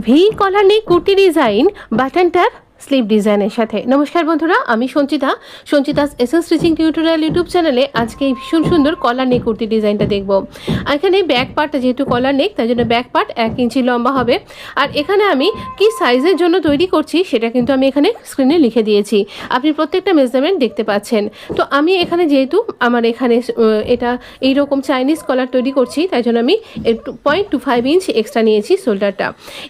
V কলার নেক kurti design বাটনটার sleeve ডিজাইনের সাথে। নমস্কার বন্ধুরা, আমি Sanchita's SS stitching tutorial YouTube চ্যানেলে আজকে এই ভীষণ সুন্দর কলার নেক কুর্তি ডিজাইনটা দেখব। এখানে ব্যাক পার্টটা যেহেতু কলার নেক, তাই জন্য ব্যাক পার্ট 1 ইঞ্চি লম্বা হবে। আর এখানে আমি কি সাইজের জন্য তৈরি করছি সেটা কিন্তু আমি এখানে স্ক্রিনে লিখে দিয়েছি, আপনি প্রত্যেকটা মেজারমেন্ট দেখতে পাচ্ছেন। তো আমি এখানে যেহেতু আমার এখানে এটা এইরকম চাইনিজ কলার তৈরি করছি, তাই জন্য আমি 0.25 ইঞ্চ এক্সট্রা নিয়েছি শোল্ডারটা।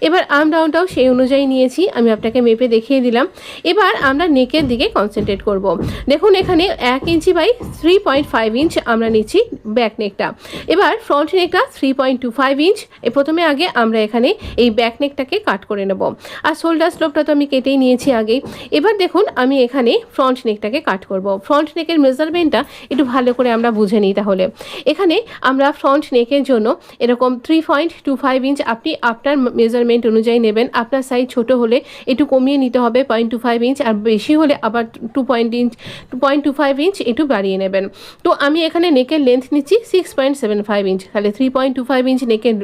এবার আর্ম রাউন্ডটাও সেই অনুযায়ী নিয়েছি, আমি আপনাকে মেপে দেখিয়ে দিলাম। এবার আমরা নেকের দিকে কনসেন্ট্রেট করব। দেখুন এখানে 1 ইঞ্চি বাই 3.5 ইঞ্চ আমরা নিচ্ছি ব্যাক নেকটা। এবার ফ্রন্ট নেকটা 3.25 ইঞ্চ। প্রথমে আগে আমরা এখানে এই ব্যাক নেকটাকে কাট করে নেব, আর শোল্ডার স্লোপটা তো আমি কেটেই নিয়েছি আগেই। এবার দেখুন আমি এখানে ফ্রন্ট নেকটাকে কাট করব। ফ্রন্ট নেকের মেজারমেন্টটা একটু ভালো করে আমরা বুঝে নিই। তাহলে এখানে আমরা ফ্রন্ট নেকের জন্য এরকম 3.25 ইঞ্চ আপনি আপনার মেজারমেন্ট অনুযায়ী নেবেন। আপনার সাইজ ছোট হলে একটু কমিয়ে নিতে হবে 0.25 ইঞ্চ, আর বেশি হলে আবার 2.25 ইঞ্চ একটু বাড়িয়ে নেবেন। তো আমি এখানে নেকের লেন্থ নিচ্ছি 6.75 ইঞ্চ। তাহলে 3.25 ইঞ্চ নেকের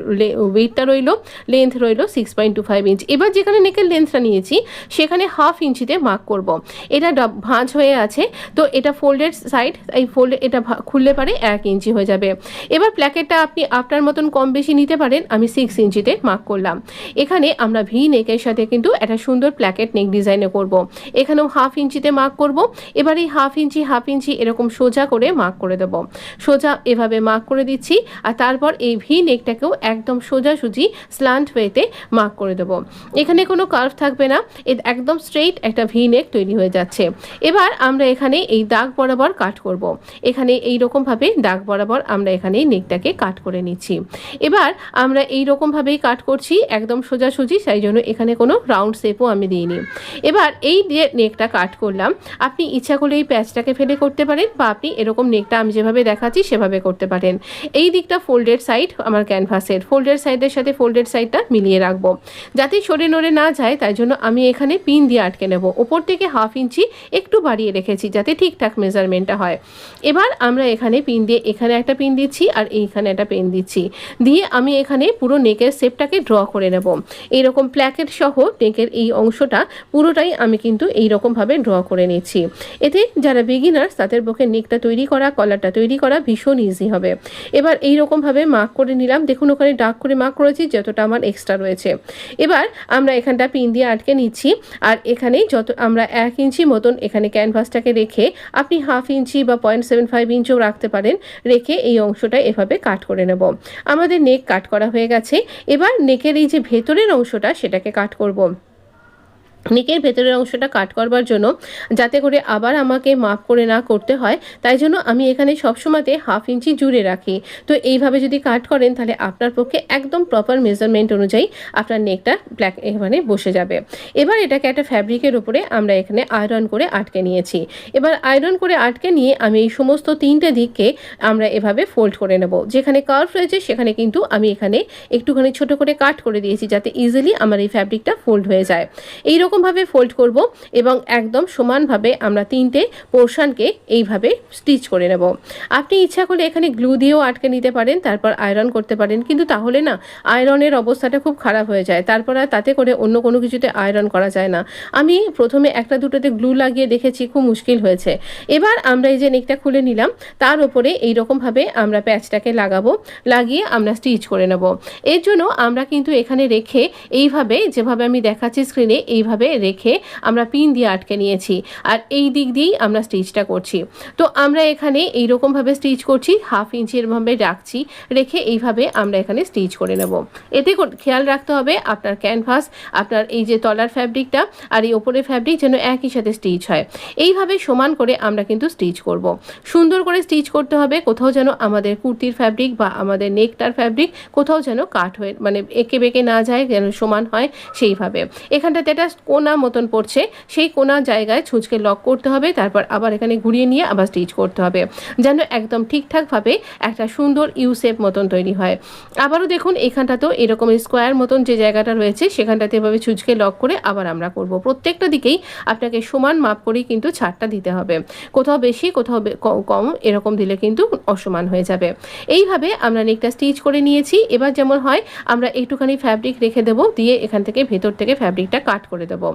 ওয়েটটা রইল, লেন্থ রইল 6.25 ইঞ্চ। এবার যেখানে নেকের লেন্থটা নিয়েছি সেখানে 1/2 ইঞ্চিতে মার্ক করব। এটা ভাঁজ হয়ে আছে, তো এটা ফোল্ডেড সাইড, এই এটা খুললে পারে 1 ইঞ্চি হয়ে যাবে। এবার প্ল্যাকেটটা আপনি আপনার মতন কম বেশি নিতে পারেন, আমি 6 ইঞ্চিতে মার্ক করলাম। এখানে আমরা ভি নেকের সাথে কিন্তু একটা সুন্দর প্ল্যাকেট নেক ডিজাইনে করব। এখানেও 1/2 ইঞ্চিতে মার্ক করব। এবার এই 1/2 ইঞ্চি এরকম সোজা করে মার্ক করে দেব। সোজা এভাবে মার্ক করে দিচ্ছি, আর তারপর এই ভি নেকটাকেও একদম সোজাসুজি স্ল্যান্ট ওয়েতে মার্ক করে দেব। এখানে কোনো কার্ভ থাকবে না, একদম স্ট্রেইট একটা ভি নেক তৈরি হয়ে যাচ্ছে। এবার আমরা এখানে এই দাগ বরাবর কাট করব। এখানে এই রকমভাবে দাগ বরাবর আমরা এখানে নেকটাকে কাট করে নিচ্ছি। এবার আমরা এই রকমভাবেই কাট করছি, একদম সোজাসুজি, সেই জন্য এখানে কোনো রাউন্ড শেপও আমি দিইনি। এবার এই দিয়ে নেকটা কাট করলাম। আপনি ইচ্ছা করলে এই প্যাচটাকে ফেলে করতে পারেন, বা আপনি এরকম নেকটা আমি যেভাবে দেখাচ্ছি সেভাবে করতে পারেন। এই দিকটা ফোল্ডেড সাইড আমার ক্যানভাসের, ফোল্ডেড সাইডের সাথে ফোল্ডেড সাইডটা মিলিয়ে রাখবো যাতে সরে নড়ে না যায়। তাই জন্য আমি এখানে পিন দিয়ে আটকে নেব। ওপর থেকে 1/2 ইঞ্চি একটু বাড়িয়ে রেখেছি যাতে ঠিকঠাক মেজারমেন্টটা হয়। এবার আমরা এখানে পিন দিয়ে এখানে একটা পিন দিচ্ছি, আর এইখানে একটা পিন দিচ্ছি, দিয়ে আমি এখানে পুরো নেকের শেপটাকে ড্র করে নেব। এইরকম প্ল্যাকেট সহ নেকের এই অংশটা পুরোটাই আমি কিন্তু এইরকমভাবে ড্র করে নিচ্ছি। এতে যারা বিগিনার্স তাদের পক্ষে নেকটা তৈরি করা, কলারটা তৈরি করা ভীষণ ইজি হবে। এবার এইরকমভাবে মার্ক করে নিলাম। দেখুন ওখানে ডার্ক করে মার্ক করেছি যতটা আমার এক্সট্রা রয়েছে। এবার আমরা এখানটা পিন দিয়ে আটকে নিচ্ছি, আর এখানে যত আমরা 1 ইঞ্চি মতন এখানে ক্যানভাসটাকে রেখে, আপনি 1/2 ইঞ্চি বা 0.75 ইঞ্চও রাখতে পারেন, রেখে এই অংশটা এভাবে কাট করে নেব। আমাদের নেক কাট করা হয়ে গেছে। এবার নেকের এই যে ভেতরের অংশটা সেটাকে কাট করব। নেকের ভেতরের অংশটা কাট করবার জন্য যাতে করে আবার আমাকে মাপ করে না করতে হয়, তাই জন্য আমি এখানে সবসময়তে 1/2 ইঞ্চি জুড়ে রাখি। তো এইভাবে যদি কাট করেন তাহলে আপনার পক্ষে একদম প্রপার মেজারমেন্ট অনুযায়ী আপনার নেকটা ব্ল্যাক এখানে বসে যাবে। এবার এটাকে একটা ফ্যাব্রিকের উপরে আমরা এখানে আয়রন করে আটকে নিয়েছি। এবার আয়রন করে আটকে নিয়ে আমি এই সমস্ত 3টে দিককে আমরা এভাবে ফোল্ড করে নেব। যেখানে কার্ভ রয়েছে সেখানে কিন্তু আমি এখানে একটুখানি ছোট করে কাট করে দিয়েছি যাতে ইজিলি আমার এই ফ্যাব্রিকটা ফোল্ড হয়ে যায়। এইরকমভাবে ফোল্ড করব এবং একদম সমানভাবে আমরা 3টে পোর্শনকে এইভাবে স্টিচ করে নেব। আপনি ইচ্ছা করলে এখানে গ্লু দিয়েও আটকে নিতে পারেন, তারপর আয়রন করতে পারেন, কিন্তু তাহলে না আয়রনের অবস্থাটা খুব খারাপ হয়ে যায়, তারপর আর তাতে করে অন্য কোনো কিছুতে আয়রন করা যায় না। আমি প্রথমে একটা দুটোতে গ্লু লাগিয়ে দেখেছি, খুব মুশকিল হয়েছে। এবার আমরা এই যে নেকটা খুলে নিলাম, তার উপরে এইরকমভাবে আমরা প্যাচটাকে লাগাবো, লাগিয়ে আমরা স্টিচ করে নেব। এর জন্য আমরা কিন্তু এখানে রেখে এইভাবে, যেভাবে আমি দেখাচ্ছি স্ক্রিনে, এইভাবে রেখে আমরা পিন দিয়ে আটকে নিয়েছি, আর এই দিক দিয়েই আমরা স্টিচটা করছি। তো আমরা এখানে এইরকমভাবে স্টিচ করছি, 1/2 ইঞ্চি এরভাবে রাখছি, রেখে এইভাবে আমরা এখানে স্টিচ করে নেব। এতে খেয়াল রাখতে হবে আপনার ক্যানভাস, আপনার এই যে তলার ফ্যাব্রিকটা আর এই ওপরের ফ্যাব্রিক যেন একই সাথে স্টিচ হয়। এইভাবে সমান করে আমরা কিন্তু স্টিচ করব। সুন্দর করে স্টিচ করতে হবে, কোথাও যেন আমাদের কুর্তির ফ্যাব্রিক বা আমাদের নেকটার ফ্যাব্রিক কোথাও যেন কাট হয়ে মানে এঁকে বেঁকে না যায়, যেন সমান হয় সেইভাবে। এখানটাতে একটা কোনা মতন পড়ছে সেই কোনা জায়গায় ছুঁচকে লক করতে হবে, তারপর আবার এখানে ঘুরিয়ে নিয়ে আবার স্টিচ করতে হবে যেন একদম ঠিকঠাকভাবে একটা সুন্দর ইউ শেপ মতন তৈরি হয়। আবারও দেখুন এখানটাতেও এরকম স্কোয়ার মতন যে জায়গাটা রয়েছে সেখানটাতে এভাবে ছুঁচকে লক করে আবার আমরা করব। প্রত্যেকটা দিকেই আপনাকে সমান মাপ করেই কিন্তু ছাড়টা দিতে হবে, কোথাও বেশি কোথাও কম এরকম দিলে কিন্তু অসমান হয়ে যাবে। এইভাবে আমরা নেকটা স্টিচ করে নিয়েছি। এবার যেমন হয় আমরা একটুখানি ফ্যাব্রিক রেখে দেবো, দিয়ে এখান থেকে ভেতর থেকে ফ্যাব্রিকটা কাট করে দেবো।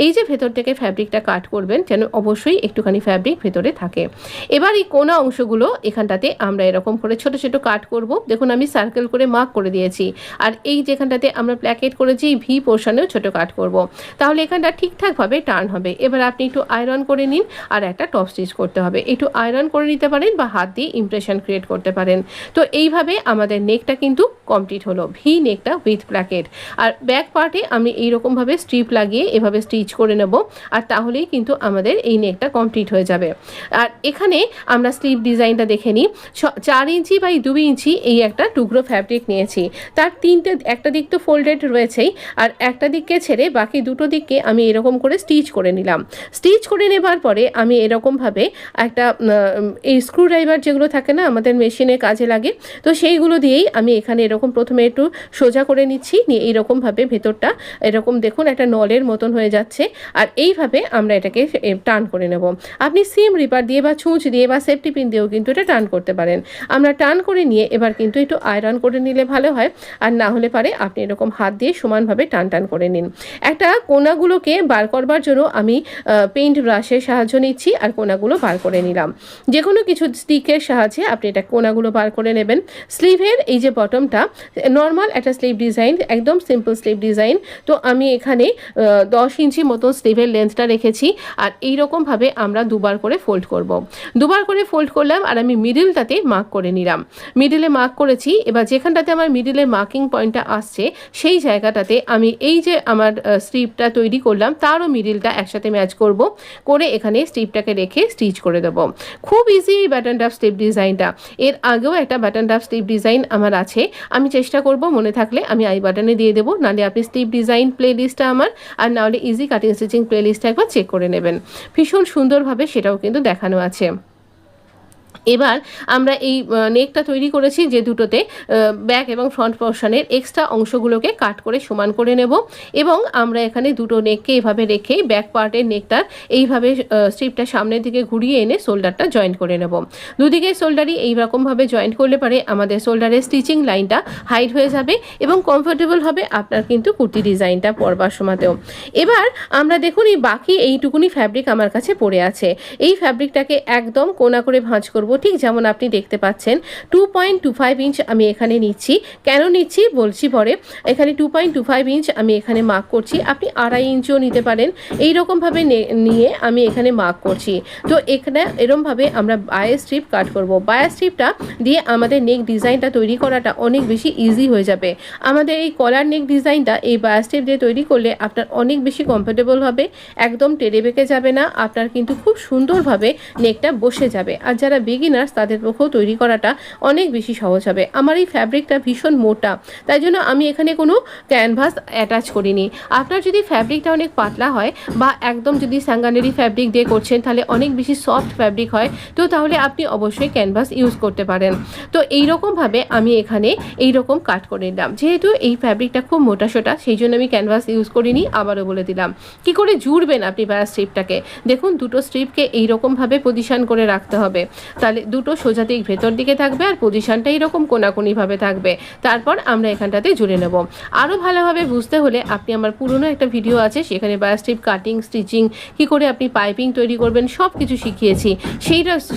এই যে ভেতর থেকে ফ্যাব্রিকটা কাট করবেন যেন অবশ্যই একটুখানি ফ্যাব্রিক ভেতরে থাকে। এবার এই কোনা অংশগুলো এখানটাতে আমরা এরকম করে ছোট ছোট কাট করব। দেখুন আমি সার্কেল করে মার্ক করে দিয়েছি, আর এই যেখানটাতে আমরা প্ল্যাকেট করেছি ভি পোর্শনেও ছোট কাট করব, তাহলে এখানটা ঠিকঠাকভাবে টার্ন হবে। এবার আপনি একটু আয়রন করে নিন, আর একটা টপ স্টিচ করতে হবে। একটু আয়রন করে নিতে পারেন বা হাত দিয়ে ইমপ্রেশন ক্রিয়েট করতে পারেন। তো এইভাবে আমাদের নেকটা কিন্তু কমপ্লিট হলো, ভি নেকটা উইথ প্ল্যাকেট। আর ব্যাক পার্টে আমি এইরকমভাবে স্ট্রিপ লাগিয়ে এভাবে স্টিচ করে নেব, আর তাহলেই কিন্তু আমাদের এই নেকটা কমপ্লিট হয়ে যাবে। আর এখানে আমরা স্লিভ ডিজাইনটা দেখে নিই। 4 ইঞ্চি বাই 2 ইঞ্চি এই একটা টুকরো ফ্যাব্রিক নিয়েছি। তার একটা দিক তো ফোল্ডেড রয়েছেই, আর একটা দিককে ছেড়ে বাকি দুটো দিককে আমি এরকম করে স্টিচ করে নিলাম। স্টিচ করে নেবার পরে আমি এরকমভাবে একটা এই স্ক্রুড্রাইভার যেগুলো থাকে না আমাদের মেশিনে কাজে লাগে, তো সেইগুলো দিয়েই আমি এখানে এরকম প্রথমে একটু সোজা করে নিচ্ছি, নিয়ে এইরকমভাবে ভেতরটা এরকম দেখুন একটা নলের মতন হয়ে যাচ্ছে। আর এইভাবে আমরা এটাকে টার্ন করে নেব। আপনি সিম রিপার দিয়ে বা ছুঁচ দিয়ে বা সেফটি পিন দিয়েও কিন্তু এটা টার্ন করতে পারেন। আমরা টার্ন করে নিয়ে এবার কিন্তু একটু আয়রন করে নিলে ভালো হয়, আর না হলে পারে আপনি এরকম হাত দিয়ে সমানভাবে টান করে নিন। একটা কোনাগুলোকে বার করবার জন্য আমি পেইন্ট ব্রাশের সাহায্য নিচ্ছি, আর কোনাগুলো বার করে নিলাম। যে কোনো কিছু স্টিকের সাহায্যে আপনি এটা কোনাগুলো বার করে নেবেন। স্লিভের এই যে বটমটা নর্মাল একটা স্লিভ ডিজাইন, একদম সিম্পল স্লিভ ডিজাইন। তো আমি এখানে 10 ইঞ্চি মতো স্লিভের লেন্থটা রেখেছি, আর এইরকমভাবে আমরা দুবার করে ফোল্ড করব। দুবার করে ফোল্ড করলাম, আর আমি মিডিলটাতে মার্ক করে নিলাম। মিডিলে মার্ক করেছি। এবার যেখানটাতে আমার মিডিলের মার্কিং পয়েন্টটা আসছে সেই জায়গাটাতে আমি এই যে আমার স্ট্রিপটা তৈরি করলাম তারও মিডিলটা একসাথে ম্যাচ করব, করে এখানে স্ট্রিপটাকে রেখে স্টিচ করে দেবো। খুব ইজি এই বাটন ডাফ স্লিভ ডিজাইনটা। এর আগেও একটা বাটন ডাফ স্লিভ ডিজাইন আমার আছে, আমি চেষ্টা করব মনে থাকলে আমি আই বাটনে দিয়ে দেবো, নাহলে আপনি স্লিভ ডিজাইন প্লে লিস্টটা আমার, আর নাহলে ইজি কাটিং স্টিচিং প্লে লিস্টটা একবার চেক করে নেবেন। ভীষণ সুন্দরভাবে সেটাও কিন্তু দেখানো আছে। এবার আমরা এই নেকটা তৈরি করেছি যে দুটোতে ব্যাক এবং ফ্রন্ট পোর্শনের এক্সট্রা অংশগুলোকে কাট করে সমান করে নেব, এবং আমরা এখানে দুটো নেককে এভাবে রেখে ব্যাক পার্টের নেকটার এইভাবে স্ট্রিপটা সামনের দিকে ঘুরিয়ে এনে শোল্ডারটা জয়েন্ট করে নেব। দুদিকে শোল্ডারই এইরকমভাবে জয়েন্ট করলে পারে আমাদের শোল্ডারের স্টিচিং লাইনটা হাইট হয়ে যাবে এবং কমফোর্টেবল হবে আপনার কিন্তু কুর্তি ডিজাইনটা পরবার সময়তেও। এবার আমরা দেখুন এই বাকি এইটুকুনি ফ্যাব্রিক আমার কাছে পড়ে আছে। এই ফ্যাব্রিকটাকে একদম কোনা করে ভাঁজ করব, ঠিক যেমন আপনি দেখতে পাচ্ছেন। 2.25 ইঞ্চ আমি এখানে নিচ্ছি। কেন নিচ্ছি বলছি পরে। এখানে 2.25 ইঞ্চ আমি এখানে মার্ক করছি, আপনি 2.5 ইঞ্চও নিতে পারেন। এইরকমভাবে নিয়ে আমি এখানে মার্ক করছি। তো এখানে এরমভাবে আমরা বায়ার স্ট্রিপ কাট করব। বায়ার স্ট্রিপটা দিয়ে আমাদের নেক ডিজাইনটা তৈরি করাটা অনেক বেশি ইজি হয়ে যাবে। আমাদের এই কলার নেক ডিজাইনটা এই বায়ার স্ট্রিপ দিয়ে তৈরি করলে আপনার অনেক বেশি কমফোর্টেবল হবে, একদম টেনে বেঁকে যাবে না, আপনার কিন্তু খুব সুন্দরভাবে নেকটা বসে যাবে। আর যারা বিগিনার্স তাদের পক্ষেও তৈরি করাটা অনেক বেশি সহজ হবে। আমার এই ফ্যাব্রিকটা ভীষণ মোটা, তাই জন্য আমি এখানে কোনো ক্যানভাস অ্যাটাচ করিনি। আপনার যদি ফ্যাব্রিকটা অনেক পাতলা হয় বা একদম যদি স্যাঙ্গানেরি ফ্যাব্রিক দিয়ে করছেন তাহলে অনেক বেশি সফট ফ্যাব্রিক হয়, তো তাহলে আপনি অবশ্যই ক্যানভাস ইউজ করতে পারেন। তো এইরকমভাবে আমি এখানে এইরকম কাট করে নিলাম। যেহেতু এই ফ্যাব্রিকটা খুব মোটা সোটা সেই জন্য আমি ক্যানভাস ইউজ করিনি। আবারও বলে দিলাম কি করে জুড়বেন আপনি বায়ার স্ট্রিপটাকে। দেখুন দুটো স্ট্রিপকে এইরকমভাবে পজিশন করে রাখতে হবে, তাহলে দুটো সোজা দিক ভেতর দিকে থাকবে আর পজিশনটা এইরকম কোনাকুনিভাবে থাকবে। তারপর আমরা এখানটাতে জুড়ে নেব। আরও ভালোভাবে বুঝতে হলে আপনি আমার পুরনো একটা ভিডিও আছে, সেখানে বায়ার স্ট্রিপ কাটিং স্টিচিং কী করে আপনি পাইপিং তৈরি করবেন সব কিছু শিখিয়েছি।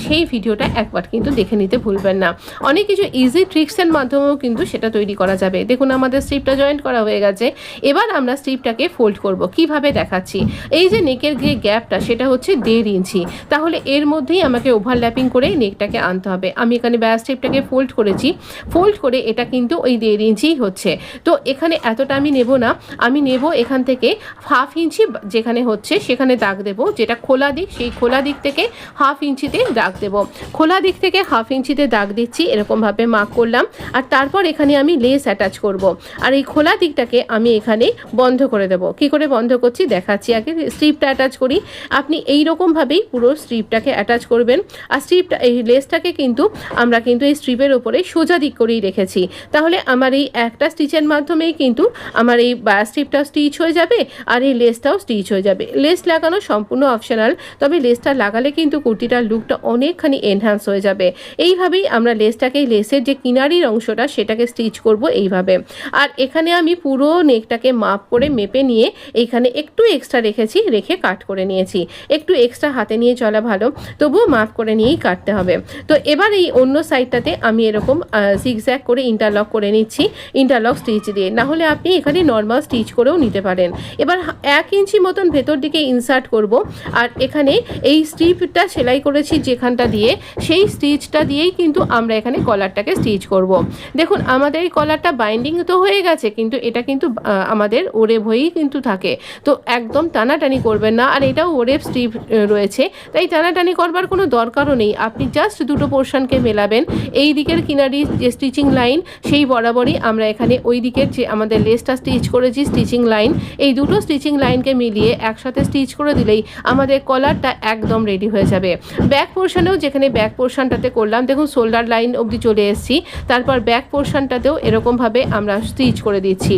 সেই ভিডিওটা একবার কিন্তু দেখে নিতে ভুলবেন না। অনেক কিছু ইজি ট্রিক্সের মাধ্যমেও কিন্তু সেটা তৈরি করা যাবে। দেখুন আমাদের স্ট্রিপটা জয়েন্ট করা হয়ে গেছে। এবার আমরা স্ট্রিপটাকে ফোল্ড করব। কিভাবে দেখাচ্ছি, এই যে নেকের যে গ্যাপটা সেটা হচ্ছে 1.5 ইঞ্চি, তাহলে এর মধ্যেই আমাকে ওভারল্যাপিং করে নেকটাকে আনতে হবে। আমি এখানে ব্যাস স্ট্রিপটাকে ফোল্ড করেছি, ফোল্ড করে এটা কিন্তু ওই 1.5 ইঞ্চিই হচ্ছে। তো এখানে এতটা আমি নেব না, আমি নেব এখান থেকে 1/2 ইঞ্চি যেখানে হচ্ছে সেখানে দাগ দেব, যেটা খোলা দিক সেই খোলা দিক থেকে 1/2 ইঞ্চিতে দাগ দেব। খোলা দিক থেকে 1/2 ইঞ্চিতে দাগ দিচ্ছি, এরকমভাবে মার্ক করলাম। আর তারপর এখানে আমি লেস অ্যাটাচ করব। আর এই খোলা দিকটাকে আমি এখানে বন্ধ করে দেব। কি করে বন্ধ করছি দেখাচ্ছি। আগে স্ট্রিপটা অ্যাটাচ করি। আপনি এই রকমভাবেই পুরো স্ট্রিপটাকে অ্যাটাচ করবেন। আর স্ট্রিপটা এই লেসটাকে কিন্তু আমরা কিন্তু এই স্ট্রিপের ওপরে সোজা দিক করেই রেখেছি। তাহলে আমার এই একটা স্টিচের মাধ্যমেই কিন্তু আমার এই স্ট্রিপটাও স্টিচ হয়ে যাবে আর এই লেসটাও স্টিচ হয়ে যাবে। লেস লাগানো সম্পূর্ণ অপশনাল, তবে লেসটা লাগালে কিন্তু কুর্তিটার লুকটা অনেকখানি এনহ্যান্স হয়ে যাবে। এইভাবেই আমরা লেসটাকে, লেসের যে কিনারির অংশটা সেটাকে স্টিচ করব এইভাবে। আর এখানে আমি পুরো নেকটাকে মাপ করে মেপে নিয়ে এইখানে একটু এক্সট্রা রেখেছি, রেখে কাট করে নিয়েছি। একটু এক্সট্রা হাতে নিয়ে চলা ভালো, তবুও মাপ করে নিয়েই কাটতে হবে। তো এবার এই অন্য সাইডটাতে আমি এরকম জিগজ্যাগ করে ইন্টারলক করে নিচ্ছি, ইন্টারলক স্টিচ দিয়ে। না হলে আপনি এখানে নর্মাল স্টিচ করেও নিতে পারেন। এবার 1 ইঞ্চি মতন ভেতর দিকে ইনসার্ট করব। আর এখানে এই স্ট্রিপটা সেলাই করেছি যেখানটা দিয়ে, সেই স্টিচটা দিয়েই কিন্তু আমরা এখানে কলারটাকে স্টিচ করব। দেখুন আমাদের এই কলারটা বাইন্ডিং তো হয়ে গেছে, কিন্তু এটা কিন্তু আমাদের ওরেভ হয়েই কিন্তু থাকে। তো একদম টানাটানি করবেন না। আর এটাও ওরেভ স্ট্রিপ রয়েছে, তাই টানাটানি করবার কোনো দরকারও নেই। আপনি জাস্ট দুটো পোর্শনকে মেলাবেন। এই দিকের কিনারি যে স্টিচিং লাইন সেই বরাবরই আমরা এখানে ওই দিকের যে আমাদের লেসটা স্টিচ করেছি স্টিচিং লাইন, এই দুটো স্টিচিং লাইনকে মিলিয়ে একসাথে স্টিচ করে দিলেই আমাদের কলারটা একদম রেডি হয়ে যাবে। ব্যাক পোর্শনেও যেখানে ব্যাক পোর্শনটাতে করলাম, দেখুন শোল্ডার লাইন অবধি চলে এসেছি, তারপর ব্যাক পোর্শনটাতেও এরকমভাবে আমরা স্টিচ করে দিচ্ছি।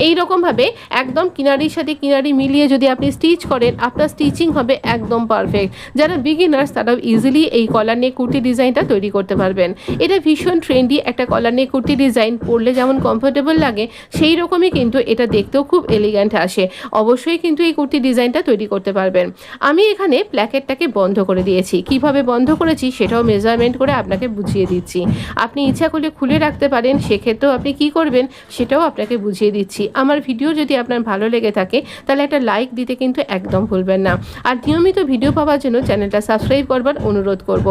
এই রকমভাবে একদম কিনারির সাথে কিনারি মিলিয়ে যদি আপনি স্টিচ করেন, আপনার স্টিচিং হবে একদম পারফেক্ট। যারা বিগিনার্স তারাও ইজিলি এই কলার নেক কুর্তি ডিজাইনটা তৈরি করতে পারবেন। এটা ভীষণ ট্রেন্ডি একটা কলার নেক কুর্তি ডিজাইন, পরলে যেমন কমফোর্টেবল লাগে সেই রকমই কিন্তু এটা দেখতেও খুব এলিগ্যান্ট আসে। অবশ্যই কিন্তু এই কুর্তি ডিজাইনটা তৈরি করতে পারবেন। আমি এখানে প্ল্যাকেটটাকে বন্ধ করে দিয়েছি। কিভাবে বন্ধ করেছি সেটাও মেজারমেন্ট করে আপনাকে বুঝিয়ে দিচ্ছি। আপনি ইচ্ছা করলে খুলে রাখতে পারেন, সেক্ষেত্রেও আপনি কি করবেন সেটাও আপনাকে বুঝিয়ে দিচ্ছি। আমার ভিডিও যদি আপনার ভালো লেগে থাকে তাহলে একটা লাইক দিতে কিন্তু একদম ভুলবেন না। আর নিয়মিত ভিডিও পাওয়ার জন্য চ্যানেলটা সাবস্ক্রাইব করবার অনুরোধ করব।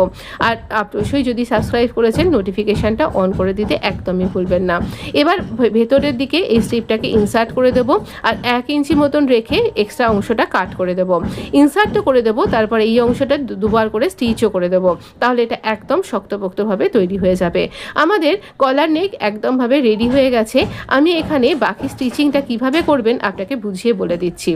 আর অবশ্যই যদি সাবস্ক্রাইব করেছেন নোটিফিকেশানটা অন করে দিতে একদমই ভুলবেন না। এবার ভেতরের দিকে এই স্ট্রিপটাকে ইনসার্ট করে দেব। আর 1 ইঞ্চি মতন রেখে এক্সট্রা অংশটা কাট করে দেব। ইনসার্ট তো করে দেবো, তারপর এই অংশটা দুবার করে স্টিচও করে দেব। তাহলে এটা একদম শক্তপোক্তভাবে তৈরি হয়ে যাবে। আমাদের কলার নেক একদমভাবে রেডি হয়ে গেছে। আমি এখানে বাকি স্টিচিংটা কিভাবে করবেন আপনাকে বুঝিয়ে বলে দিচ্ছি।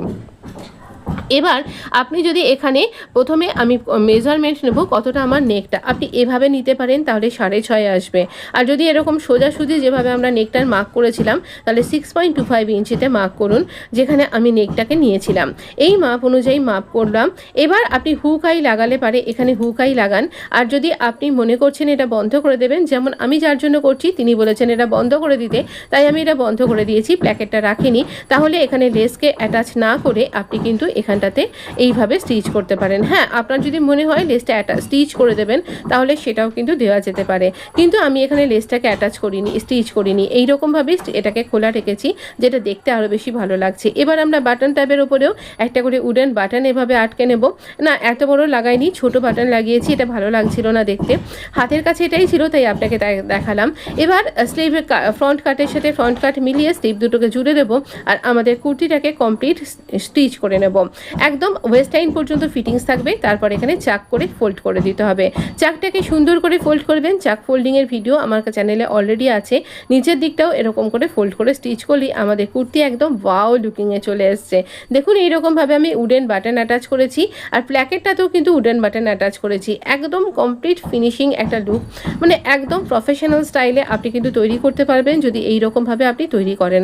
এবার আপনি যদি এখানে প্রথমে আমি মেজারমেন্ট নেব কতটা আমার নেকটা, আপনি এভাবে নিতে পারেন, তাহলে 6.5 আসবে। আর যদি এরকম সোজাসুজি যেভাবে আমরা নেকটার মার্ক করেছিলাম তাহলে 6.25 ইঞ্চিতে মার্ক করুন, যেখানে আমি নেকটাকে নিয়েছিলাম। এই মাপ অনুযায়ী মাপ করলাম। এবার আপনি হুক আই লাগালে পারে এখানে হুক আই লাগান। আর যদি আপনি মনে করছেন এটা বন্ধ করে দেবেন, যেমন আমি যার জন্য করছি তিনি বলেছেন এটা বন্ধ করে দিতে, তাই আমি এটা বন্ধ করে দিয়েছি, প্ল্যাকেটটা রাখিনি। তাহলে এখানে লেসকে অ্যাটাচ না করে আপনি কিন্তু এখানটাতে এইভাবে স্টিচ করতে পারেন। হ্যাঁ, আপনার যদি মনে হয় লেসটা স্টিচ করে দেবেন তাহলে সেটাও কিন্তু দেওয়া যেতে পারে, কিন্তু আমি এখানে লেসটাকে অ্যাটাচ করিনি, স্টিচ করিনি। এইরকমভাবে এটাকে খোলা রেখেছি, যেটা দেখতে আরও বেশি ভালো লাগছে। এবার আমরা বাটন ট্যাবের ওপরেও একটা করে উডেন বাটন এভাবে আটকে নেব। না, এত বড় লাগাইনি, ছোট বাটন লাগিয়েছি, এটা ভালো লাগছিল না দেখতে। হাতের কাছে এটাই ছিল তাই আপনাকে দেখালাম। এবার স্লিভের ফ্রন্ট কাটের সাথে ফ্রন্ট কাট মিলিয়ে স্লিভ দুটোকে জুড়ে দেবো আর আমাদের কুর্তিটাকে কমপ্লিট স্টিচ করে নেব। একদম ওয়েস্ট লাইন পর্যন্ত ফিটিংস থাকবে, তারপর এখানে চাক করে ফোল্ড করে দিতে হবে। চাকটাকে সুন্দর করে ফোল্ড করবেন। চাক ফোল্ডিংয়ের ভিডিও আমার চ্যানেলে অলরেডি আছে। নিচের দিকটাও এরকম করে ফোল্ড করে স্টিচ করলেই আমাদের কুর্তি একদম ওয়াও লুকিংয়ে চলে এসছে। দেখুন এইরকমভাবে আমি উডেন বাটন অ্যাটাচ করেছি আর প্ল্যাকেটটাতেও কিন্তু উডেন বাটন অ্যাটাচ করেছি। একদম কমপ্লিট ফিনিশিং একটা লুক, মানে একদম প্রফেশনাল স্টাইলে আপনি কিন্তু তৈরি করতে পারবেন যদি এইরকমভাবে আপনি তৈরি করেন।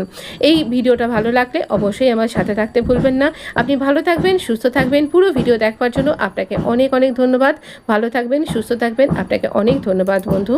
এই ভিডিওটা ভালো লাগলে অবশ্যই আমার সাথে থাকতে ভুলবেন না। আপনি ভালো থাকবেন, সুস্থ থাকবেন। পুরো ভিডিও দেখবার জন্য আপনাকে অনেক অনেক ধন্যবাদ। ভালো থাকবেন, সুস্থ থাকবেন। আপনাকে অনেক ধন্যবাদ বন্ধু।